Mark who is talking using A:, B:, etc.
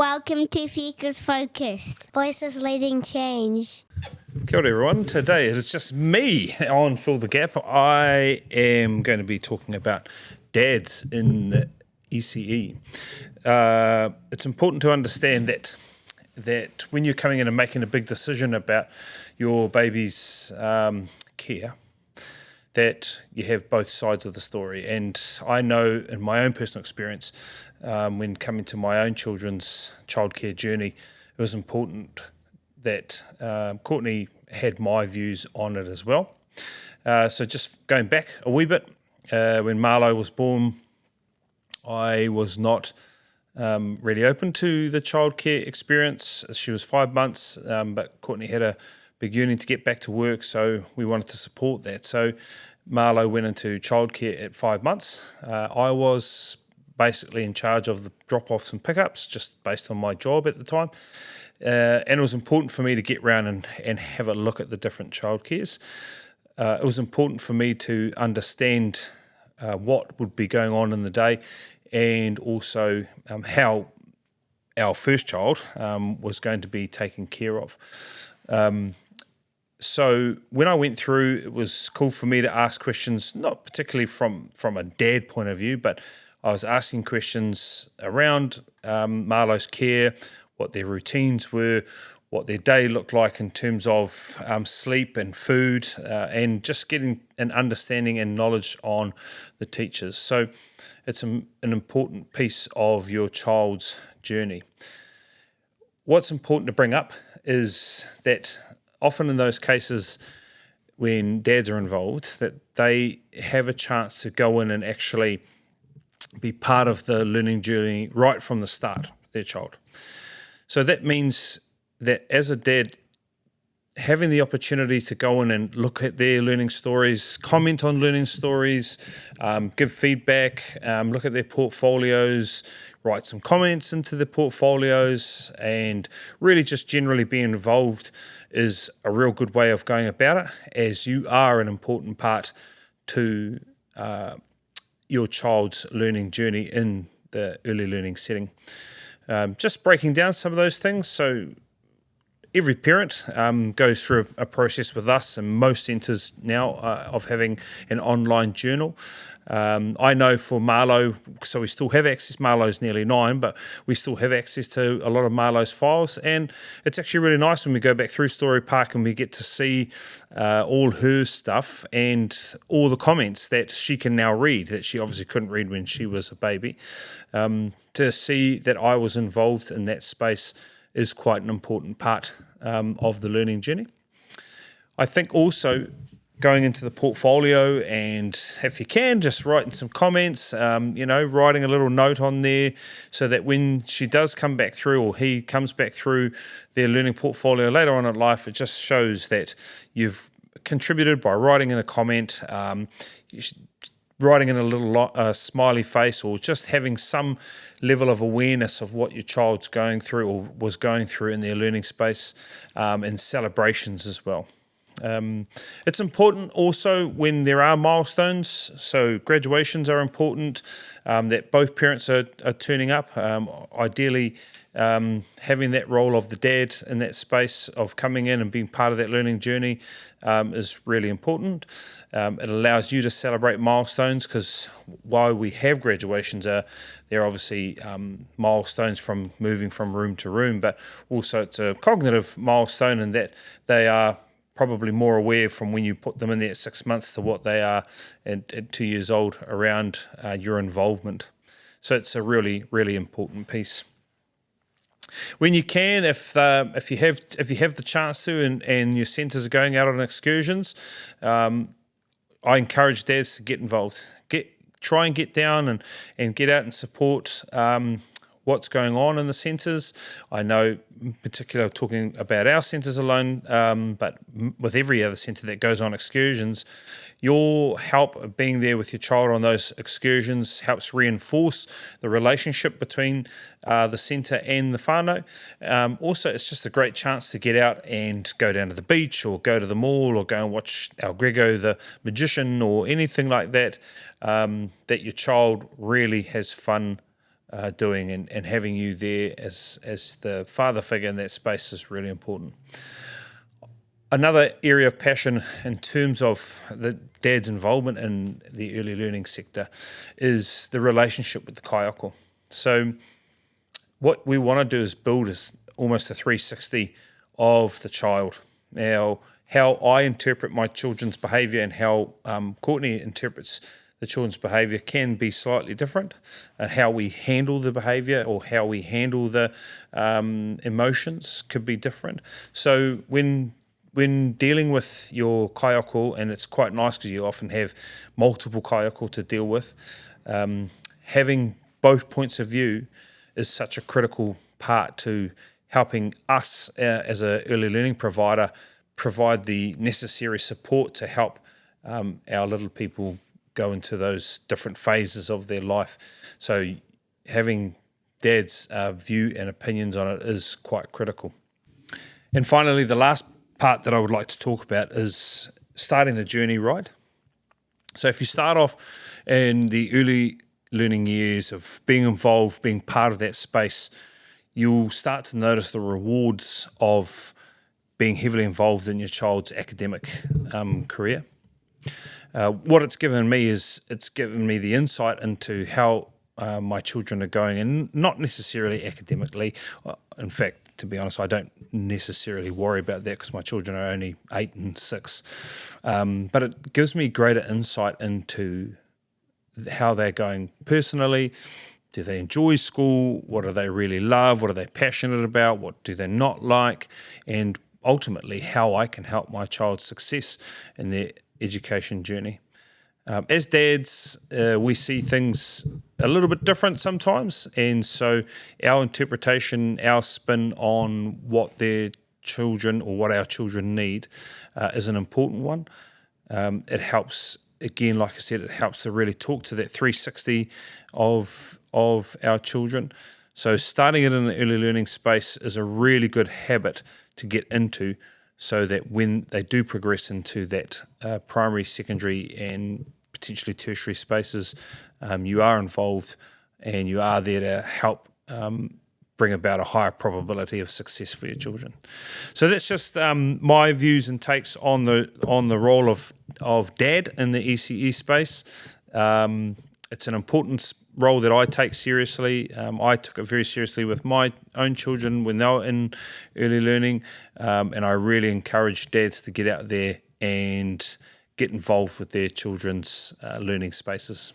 A: Welcome to Fika's Focus. Voices leading change.
B: Kia ora everyone. Today it is just me on Fill the Gap. I am going to be talking about dads in ECE. It's important to understand that when you're coming in and making a big decision about your baby's care, that you have both sides of the story. And I know in my own personal experience, when coming to my own children's childcare journey, it was important that Courtney had my views on it as well. So just going back a wee bit, when Marlo was born, I was not really open to the childcare experience. She was 5 months, but Courtney had a big yearning to get back to work, so we wanted to support that. So Marlo went into childcare at 5 months. I was basically in charge of the drop-offs and pickups, just based on my job at the time. And it was important for me to get round and have a look at the different childcares. It was important for me to understand what would be going on in the day, and also how our first child was going to be taken care of. So when I went through, it was cool for me to ask questions, not particularly from a dad point of view, but I was asking questions around Marlo's care, what their routines were, what their day looked like in terms of sleep and food, and just getting an understanding and knowledge on the teachers. So it's an important piece of your child's journey. What's important to bring up is that often in those cases when dads are involved, that they have a chance to go in and actually be part of the learning journey right from the start of their child. So that means that as a dad, having the opportunity to go in and look at their learning stories, comment on learning stories, give feedback, look at their portfolios, write some comments into the portfolios, and really just generally be involved is a real good way of going about it, as you are an important part to your child's learning journey in the early learning setting. Just breaking down some of those things. So every parent goes through a process with us, and most centres now of having an online journal. I know for Marlo, so we still have access. Marlo's nearly 9, but we still have access to a lot of Marlo's files, and it's actually really nice when we go back through Story Park and we get to see all her stuff and all the comments that she can now read, that she obviously couldn't read when she was a baby. To see that I was involved in that space is quite an important part of the learning journey. I think also going into the portfolio, and if you can, just writing some comments, writing a little note on there so that when she does come back through, or he comes back through their learning portfolio later on in life, it just shows that you've contributed by writing in a comment, writing in a little smiley face, or just having some level of awareness of what your child's going through or was going through in their learning space, and celebrations as well. It's important also when there are milestones, so graduations are important, that both parents are turning up. Ideally, having that role of the dad in that space of coming in and being part of that learning journey is really important. It allows you to celebrate milestones, because while we have graduations, they're obviously milestones from moving from room to room, but also it's a cognitive milestone in that they are probably more aware from when you put them in there at 6 months to what they are at 2 years old around your involvement. So it's a really, really important piece. When you can, if you have the chance to, and your centres are going out on excursions, I encourage dads to get involved. Try and get down and get out and support what's going on in the centres. I know, in particular, talking about our centres alone, but with every other centre that goes on excursions, your help of being there with your child on those excursions helps reinforce the relationship between the centre and the whānau. Also, it's just a great chance to get out and go down to the beach, or go to the mall, or go and watch El Grego the Magician, or anything like that, that your child really has fun doing, and having you there as the father figure in that space is really important. Another area of passion in terms of the dad's involvement in the early learning sector is the relationship with the kaiako. So what we want to do is build almost a 360 of the child. Now, how I interpret my children's behaviour and how Courtney interprets the children's behaviour can be slightly different, and how we handle the behaviour or how we handle the emotions could be different. So when dealing with your kaiako, and it's quite nice because you often have multiple kaiako to deal with, having both points of view is such a critical part to helping us as an early learning provider provide the necessary support to help our little people go into those different phases of their life. So having dad's view and opinions on it is quite critical. And finally, the last part that I would like to talk about is starting the journey right. So if you start off in the early learning years of being involved, being part of that space, you'll start to notice the rewards of being heavily involved in your child's academic career. What it's given me is it's given me the insight into how my children are going, and not necessarily academically. In fact, to be honest, I don't necessarily worry about that because my children are only 8 and 6. But it gives me greater insight into how they're going personally. Do they enjoy school? What do they really love? What are they passionate about? What do they not like? And ultimately, how I can help my child's success in their education journey. As dads, we see things a little bit different sometimes, and so our interpretation, our spin on what their children or what our children need is an important one. It helps, again, like I said, it helps to really talk to that 360 of our children. So starting it in the early learning space is a really good habit to get into, so that when they do progress into that primary, secondary and potentially tertiary spaces, you are involved and you are there to help bring about a higher probability of success for your children. So that's just my views and takes on the role of dad in the ECE space. It's an important role that I take seriously. I took it very seriously with my own children when they were in early learning, and I really encourage dads to get out there and get involved with their children's learning spaces.